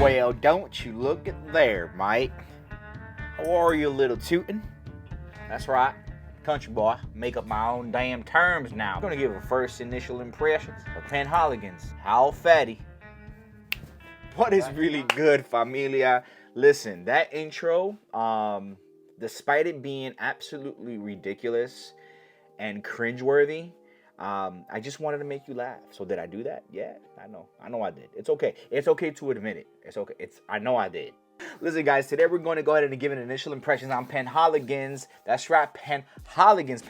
Well, don't you look at there, mate. How are you, little tootin'? That's right, country boy. Make up my own damn terms now. I'm gonna give a first initial impressions of Penhaligon's Halfeti. What is really good, Familia? Listen, that intro, despite it being absolutely ridiculous and cringeworthy, I just wanted to make you laugh. So did I do that? Yeah, I know I did. It's okay. It's okay to admit it. It's okay. I know I did. Listen, guys, today we're going to go ahead and give an initial impressions on Penhaligon's. That's right, Penhaligon's.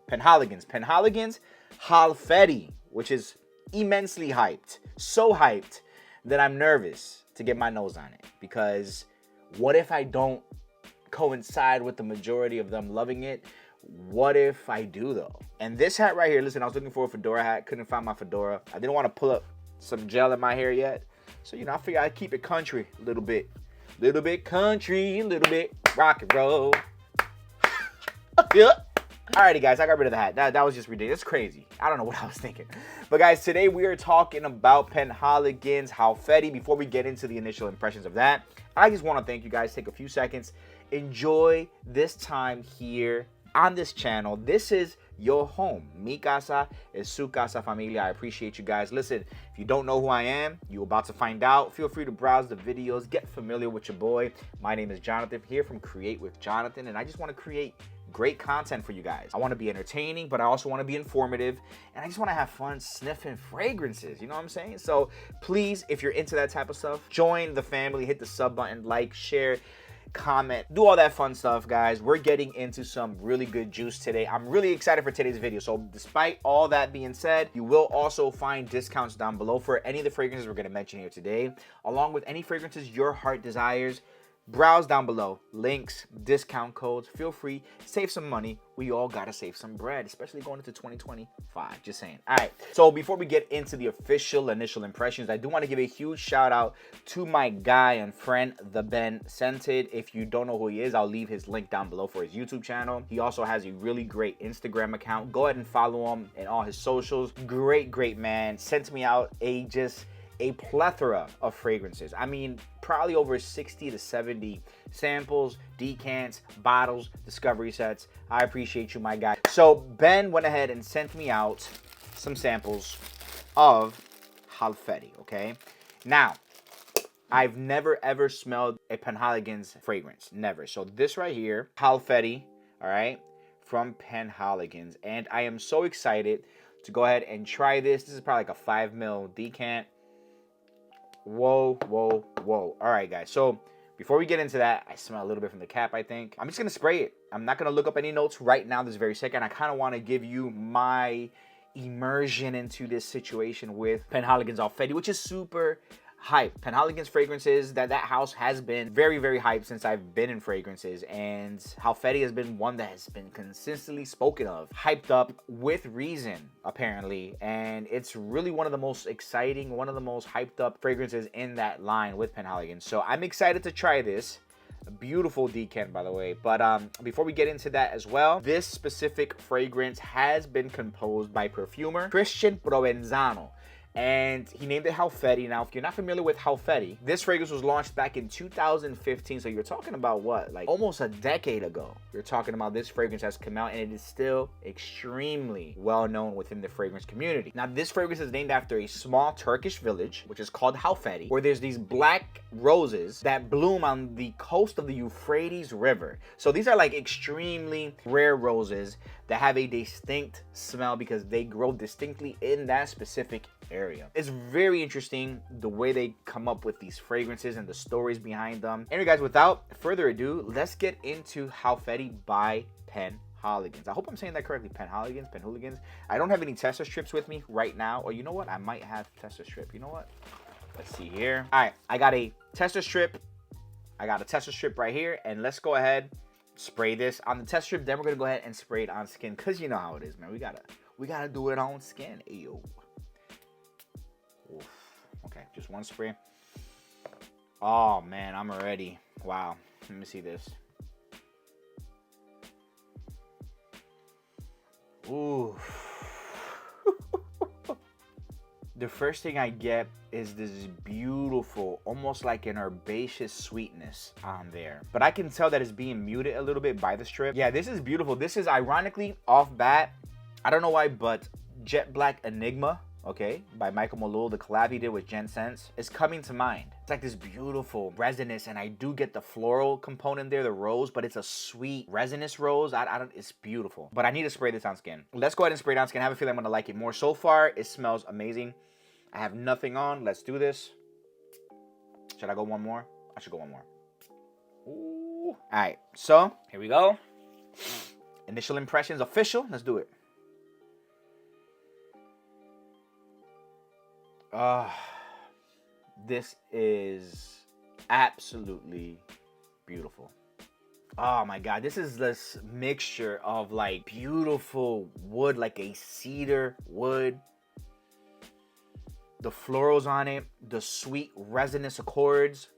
Penhaligon's Halfeti, which is immensely hyped. So hyped that I'm nervous to get my nose on it. Because what if I don't coincide with the majority of them loving it? What if I do, though? And this hat right here, listen, I was looking for a fedora hat. Couldn't find my fedora. I didn't want to pull up some gel in my hair yet. So, I figured I'd keep it country a little bit. Little bit country, a little bit rock and roll. Yeah. Alrighty, guys, I got rid of the hat. That was just ridiculous. It's crazy. I don't know what I was thinking. But, guys, today we are talking about Penhaligon's Halfeti. Before we get into the initial impressions of that, I just want to thank you guys. Take a few seconds. Enjoy this time here on this channel. This is your home. Mi casa es su casa, familia. I appreciate you guys. Listen, if you don't know who I am, you're about to find out. Feel free to browse the videos, get familiar with your boy. My name is Jonathan, here from Create with Jonathan, and I just want to create great content for you guys. I want to be entertaining, but I also want to be informative, and I just want to have fun sniffing fragrances. You know what I'm saying? So please, if you're into that type of stuff, join the family, hit the sub button, like, share, comment, do all that fun stuff, guys. We're getting into some really good juice today. I'm really excited for today's video. So despite all that being said, you will also find discounts down below for any of the fragrances we're going to mention here today, along with any fragrances your heart desires. Browse down below, links, discount codes. Feel free, save some money. We all gotta save some bread, especially going into 2025. Just saying. All right, so before we get into the official initial impressions, I do want to give a huge shout out to my guy and friend, the Ben Scented. If you don't know who he is, I'll leave his link down below for his YouTube channel. He also has a really great Instagram account. Go ahead and follow him and all his socials. Great man. Sent me out a plethora of fragrances. I mean, probably over 60 to 70 samples, decants, bottles, discovery sets. I appreciate you, my guy. So Ben went ahead and sent me out some samples of Halfeti, okay? Now, I've never ever smelled a Penhaligon's fragrance, never. So this right here, Halfeti, all right, from Penhaligon's. And I am so excited to go ahead and try this. This is probably like a 5 ml decant. Whoa. All right, guys. So before we get into that, I smell a little bit from the cap, I think. I'm just going to spray it. I'm not going to look up any notes right now this very second. I kind of want to give you my immersion into this situation with Penhaligon's Halfeti, which is super hype. Penhaligon's fragrances, that house has been very hyped since I've been in fragrances, and Halfeti has been one that has been consistently spoken of, hyped up with reason, apparently, and it's really one of the most exciting, one of the most hyped up fragrances in that line with Penhaligon. So I'm excited to try this. A beautiful decant, by the way. But before we get into that as well, this specific fragrance has been composed by perfumer Christian Provenzano, and he named it Halfeti. Now, if you're not familiar with Halfeti, this fragrance was launched back in 2015. So you're talking about what? Like almost a decade ago. You're talking about this fragrance has come out, and it is still extremely well known within the fragrance community. Now, this fragrance is named after a small Turkish village, which is called Halfeti, where there's these black roses that bloom on the coast of the Euphrates River. So these are like extremely rare roses that have a distinct smell because they grow distinctly in that specific area. It's very interesting the way they come up with these fragrances and the stories behind them. Anyway, guys, without further ado, let's get into Halfeti by Penhaligon's. I hope I'm saying that correctly. Penhaligon's. I don't have any tester strips with me right now. Or you know what? I might have tester strip. You know what? Let's see here. All right, I got a tester strip. I got a tester strip right here, and let's go ahead, spray this on the test strip. Then we're gonna go ahead and spray it on skin, cause you know how it is, man. We gotta do it on skin. Ayo. Oof. Okay, just one spray. Oh man, I'm ready. Wow. Let me see this. Ooh. the first thing I get is this beautiful, almost like an herbaceous sweetness on there. But I can tell that it's being muted a little bit by the strip. Yeah, this is beautiful. This is ironically off bat. I don't know why, but Jet Black Enigma, okay, by Michael Malul, the collab he did with Jen Sense, is coming to mind. It's like this beautiful resinous, and I do get the floral component there, the rose, but it's a sweet resinous rose. I don't, it's beautiful. But I need to spray this on skin. Let's go ahead and spray it on skin. I have a feeling I'm gonna like it more. So far, it smells amazing. I have nothing on. Let's do this. Should I go one more? I should go one more. Ooh. All right, so here we go. Initial impressions official. Let's do it. This is absolutely beautiful. Oh my God, this is this mixture of like beautiful wood, like a cedar wood. The florals on it, the sweet resinous accords.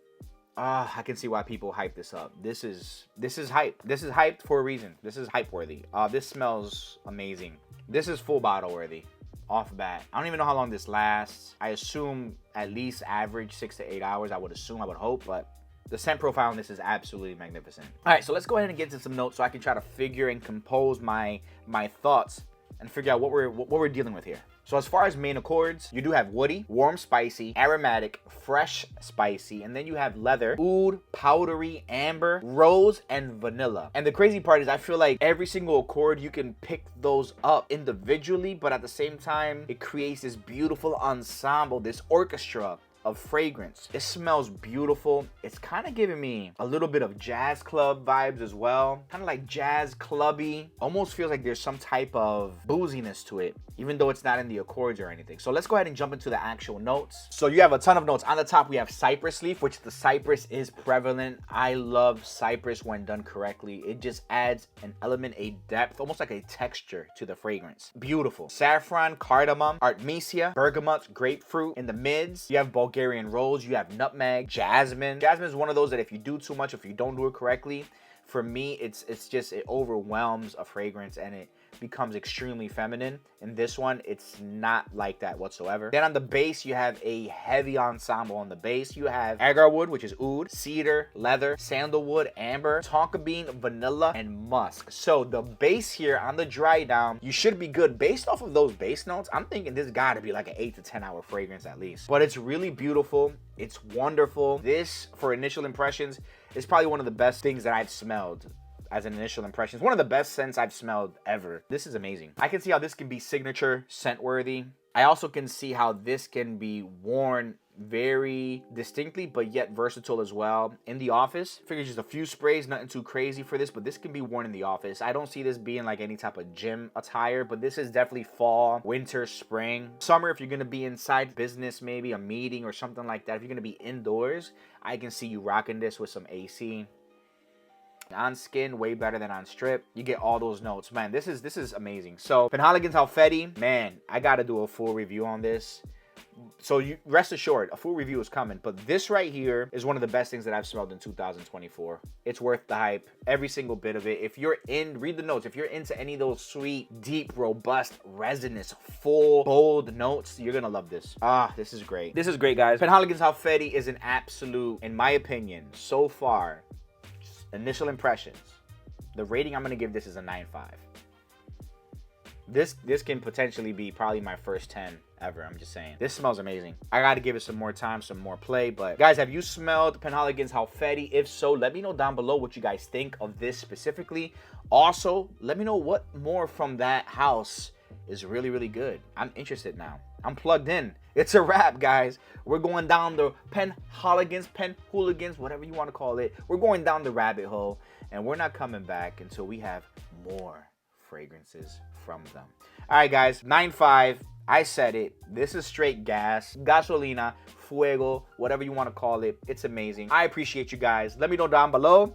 I can see why people hype this up. This is hype. This is hyped for a reason. This is hype worthy. This smells amazing. This is full bottle worthy. Off bat. I don't even know how long this lasts. I assume at least average 6 to 8 hours. I would assume, I would hope, but the scent profile on this is absolutely magnificent. All right, so let's go ahead and get into some notes so I can try to figure and compose my thoughts and figure out what we're dealing with here. So as far as main accords, you do have woody, warm spicy, aromatic, fresh spicy, and then you have leather, oud, powdery, amber, rose, and vanilla. And the crazy part is I feel like every single accord, you can pick those up individually, but at the same time, it creates this beautiful ensemble, this orchestra of fragrance. It smells beautiful. It's kind of giving me a little bit of jazz club vibes as well. Kind of like jazz clubby. Almost feels like there's some type of booziness to it, even though it's not in the accords or anything. So let's go ahead and jump into the actual notes. So you have a ton of notes. On the top, we have cypress leaf, which the cypress is prevalent. I love cypress when done correctly. It just adds an element, a depth, almost like a texture to the fragrance. Beautiful. Saffron, cardamom, artemisia, bergamot, grapefruit. In the mids, you have Bulgarian rose, you have nutmeg, jasmine. Jasmine is one of those that if you do too much, if you don't do it correctly, for me, it's just, it overwhelms a fragrance and it becomes extremely feminine. In this one, it's not like that whatsoever. Then on the base, you have a heavy ensemble. On the base, you have agar wood, which is oud, cedar, leather, sandalwood, amber, tonka bean, vanilla, and musk. So the base here on the dry down, you should be good. Based off of those base notes, I'm thinking this gotta be like an 8 to 10 hour fragrance at least. But it's really beautiful. It's wonderful. This, for initial impressions, is probably one of the best things that I've smelled as an initial impression. It's one of the best scents I've smelled ever. This is amazing. I can see how this can be signature scent worthy. I also can see how this can be worn very distinctly, but yet versatile as well. In the office, I figure just a few sprays, nothing too crazy for this, but this can be worn in the office. I don't see this being like any type of gym attire, but this is definitely fall, winter, spring. Summer, if you're gonna be inside business, maybe a meeting or something like that. If you're gonna be indoors, I can see you rocking this with some AC. On skin, way better than on strip. You get all those notes. Man, this is amazing. So Penhaligon's Halfeti, man, I gotta do a full review on this. So you rest assured, a full review is coming. But this right here is one of the best things that I've smelled in 2024. It's worth the hype, every single bit of it. If you're in, read the notes. If you're into any of those sweet, deep, robust, resinous, full, bold notes, you're gonna love this. This is great. This is great, guys. Penhaligon's Halfeti is an absolute, in my opinion, so far, initial impressions, the rating I'm gonna give this is a 9.5. This can potentially be probably my first 10 ever. I'm just saying. This smells amazing. I gotta give it some more time, some more play. But guys, have you smelled Penhaligon's Halfeti? If so, let me know down below what you guys think of this specifically. Also, let me know what more from that house is really, really good. I'm interested now. I'm plugged in. It's a wrap, guys. We're going down the Penhaligons, Penhooligans, whatever you want to call it. We're going down the rabbit hole, and we're not coming back until we have more fragrances from them. All right, guys, 9.5. I said it. This is straight gas, gasolina, fuego, whatever you want to call it. It's amazing. I appreciate you guys. Let me know down below.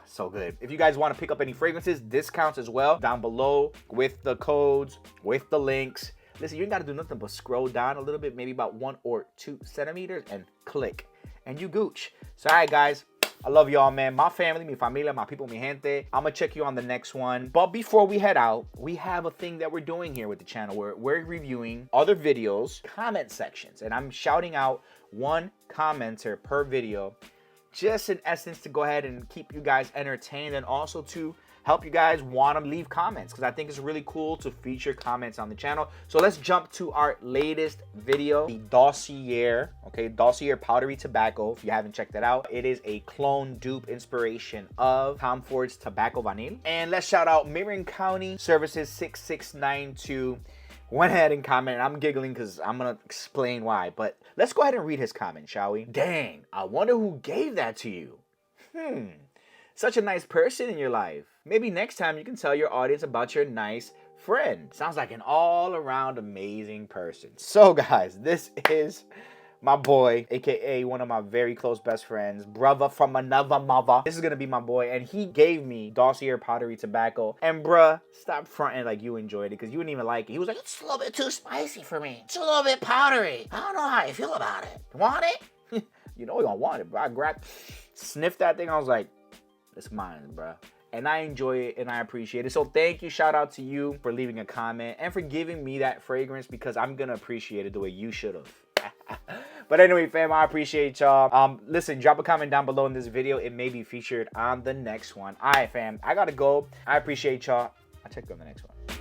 So good. If you guys want to pick up any fragrances, discounts as well down below with the codes, with the links. Listen, you ain't got to do nothing but scroll down a little bit, maybe about 1 or 2 centimeters, and click, and you gooch. So, all right, guys, I love y'all, man. My family, mi familia, my people, mi gente. I'm gonna check you on the next one. But before we head out, we have a thing that we're doing here with the channel where we're reviewing other videos, comment sections, and I'm shouting out one commenter per video, just in essence to go ahead and keep you guys entertained and also to help you guys want to leave comments, because I think it's really cool to feature comments on the channel. So let's jump to our latest video, the Dossier, okay, Dossier Powdery Tobacco. If you haven't checked that out, it is a clone dupe inspiration of Tom Ford's Tobacco Vanille. And let's shout out Marin County Services 6692. Went ahead and commented. I'm giggling because I'm gonna explain why, but let's go ahead and read his comment, shall we? Dang, I wonder who gave that to you. Such a nice person in your life. Maybe next time you can tell your audience about your nice friend. Sounds like an all-around amazing person. So guys, this is my boy, aka one of my very close best friends, brother from another mother. This is gonna be my boy, and he gave me Dossier Powdery Tobacco. And bruh, stop fronting like you enjoyed it, because you didn't even like it. He was like, it's a little bit too spicy for me. It's a little bit powdery. I don't know how you feel about it. Want it? You know you don't want it, bro. I grabbed, sniffed that thing. I was like, it's mine, bro. And I enjoy it and I appreciate it. So thank you, shout out to you for leaving a comment and for giving me that fragrance, because I'm gonna appreciate it the way you should have. But anyway, fam, I appreciate y'all. Listen, drop a comment down below in this video. It may be featured on the next one. All right, fam, I gotta go. I appreciate y'all. I'll check you on the next one.